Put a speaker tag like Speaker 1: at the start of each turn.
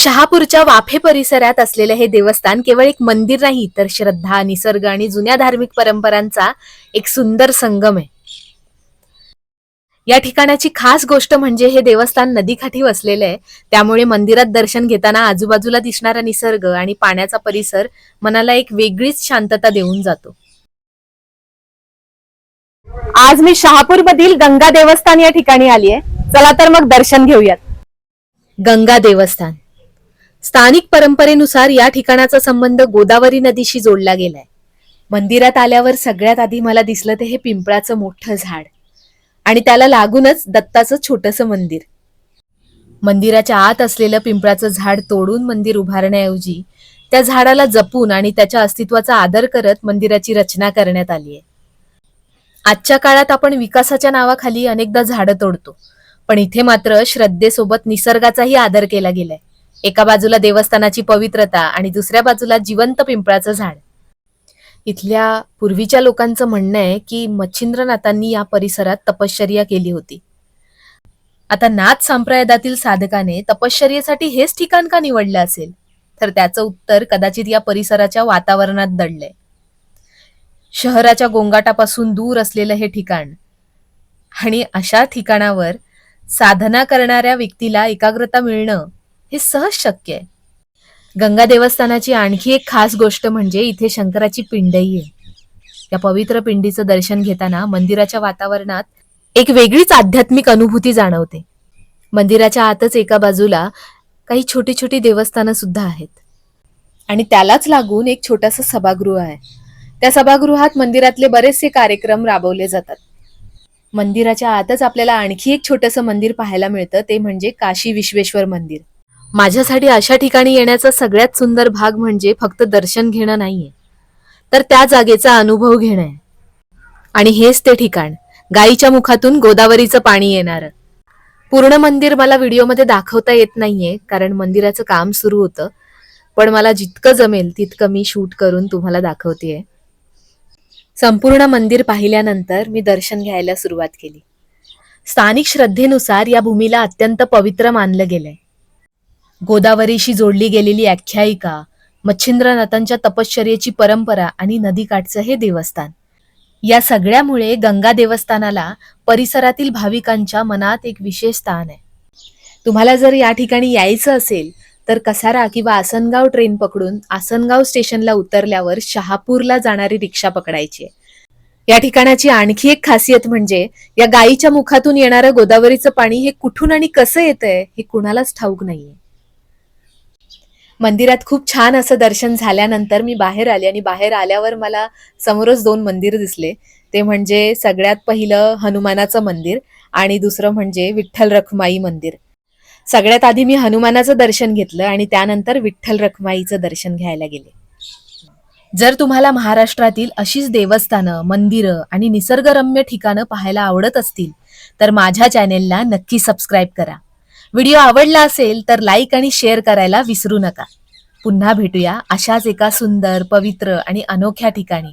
Speaker 1: शहापूरच्या वाफे परिसरात असलेले हे देवस्थान केवळ एक मंदिर नाही, तर श्रद्धा, निसर्ग आणि जुन्या धार्मिक परंपरांचा एक सुंदर संगम आहे. या ठिकाणाची खास गोष्ट म्हणजे हे देवस्थान नदीकाठी वसलेले आहे. त्यामुळे मंदिरात दर्शन घेताना आजूबाजूला दिसणारा निसर्ग आणि पाण्याचा परिसर मनाला एक वेगळीच शांतता देऊन जातो. आज मी शहापूर मधील गंगा देवस्थान या ठिकाणी आली आहे. चला तर मग दर्शन घेऊयात. गंगा देवस्थान स्थानिक परंपरेनुसार या ठिकाणाचा संबंध गोदावरी नदीशी जोडला गेलाय. मंदिरात आल्यावर सगळ्यात आधी मला दिसलं ते हे पिंपळाचं मोठं झाड आणि त्याला लागूनच दत्ताचं छोटंसं मंदिर. मंदिराच्या आत असलेलं पिंपळाचं झाड तोडून मंदिर उभारण्याऐवजी त्या झाडाला जपून आणि त्याच्या अस्तित्वाचा आदर करत मंदिराची रचना करण्यात आली आहे. आजच्या काळात आपण विकासाच्या नावाखाली अनेकदा झाडं तोडतो, पण इथे मात्र श्रद्धेसोबत निसर्गाचाही आदर केला गेलाय. एका बाजूला देवस्थानाची पवित्रता आणि दुसऱ्या बाजूला जिवंत पिंपळाचं झाड. इथल्या पूर्वीच्या लोकांचं म्हणणं आहे की मच्छिंद्रनाथांनी या परिसरात तपश्चर्या केली होती. आता नाथ संप्रदायातील साधकाने तपश्चर्येसाठी हेच ठिकाण का निवडलं असेल, तर त्याचं उत्तर कदाचित या परिसराच्या वातावरणात दडलंय. शहराच्या गोंगाटापासून दूर असलेलं हे ठिकाण आणि अशा ठिकाणावर साधना करणाऱ्या व्यक्तीला एकाग्रता मिळणं हे सहज शक्य आहे. गंगा देवस्थानाची आणखी एक खास गोष्ट म्हणजे इथे शंकराची पिंडही आहे. या पवित्र पिंडीचं दर्शन घेताना मंदिराच्या वातावरणात एक वेगळीच आध्यात्मिक अनुभूती जाणवते. मंदिराच्या आतच एका बाजूला काही छोटी छोटी देवस्थानं सुद्धा आहेत आणि त्यालाच लागून एक छोटंसं सभागृह आहे. त्या सभागृहात मंदिरातले बरेचसे कार्यक्रम राबवले जातात. मंदिराच्या आतच आपल्याला आणखी एक छोटंसं मंदिर पाहायला मिळतं, ते म्हणजे काशी विश्वेश्वर मंदिर. माझ्यासाठी अशा ठिकाणी येण्याचा सगळ्यात सुंदर भाग म्हणजे फक्त दर्शन घेणं नाहीये, तर त्या जागेचा अनुभव घेणं आहे. आणि हेच ते ठिकाण, गायीच्या मुखातून गोदावरीचं पाणी येणार. पूर्ण मंदिर मला व्हिडिओमध्ये दाखवता येत नाहीये कारण मंदिराचं काम सुरू होतं, पण मला जितकं जमेल तितकं मी शूट करून तुम्हाला दाखवतेय. संपूर्ण मंदिर पाहिल्यानंतर मी दर्शन घ्यायला सुरुवात केली. स्थानिक श्रद्धेनुसार या भूमीला अत्यंत पवित्र मानलं गेलंय. गोदावरीशी जोडली गेलेली आख्यायिका, मच्छिंद्रनाथांच्या तपश्चर्येची परंपरा आणि नदीकाठचं हे देवस्थान, या सगळ्यामुळे गंगा देवस्थानाला परिसरातील भाविकांच्या मनात एक विशेष स्थान आहे. तुम्हाला जर या ठिकाणी यायचं असेल तर कसारा किंवा आसनगाव ट्रेन पकडून आसनगाव स्टेशनला उतरल्यावर शहापूरला जाणारी रिक्षा पकडायची आहे. या ठिकाणाची आणखी एक खासियत म्हणजे या गायीच्या मुखातून येणारं गोदावरीचं पाणी हे कुठून आणि कसं येतंय हे कुणालाच ठाऊक नाहीये. मंदिरात खूप छान असं दर्शन झाल्यानंतर मी बाहेर आले आणि बाहेर आल्यावर मला समोरच 2 मंदिर दिसले. ते म्हणजे सगळ्यात पहिलं हनुमानाचं मंदिर आणि दुसरं म्हणजे विठ्ठल रखुमाई मंदिर. सगळ्यात आधी मी हनुमानाचं दर्शन घेतलं आणि त्यानंतर विठ्ठल रखुमाईचं दर्शन घ्यायला गेले. जर तुम्हाला महाराष्ट्रातील अशीच देवस्थानं, मंदिरं आणि निसर्गरम्य ठिकाणं पाहायला आवडत असतील तर माझ्या चॅनेलला नक्की सबस्क्राईब करा. व्हिडिओ आवडला असेल तर लाईक आणि शेअर करायला विसरू नका. पुन्हा भेटूया अशाच एका सुंदर, पवित्र आणि अनोख्या ठिकाणी.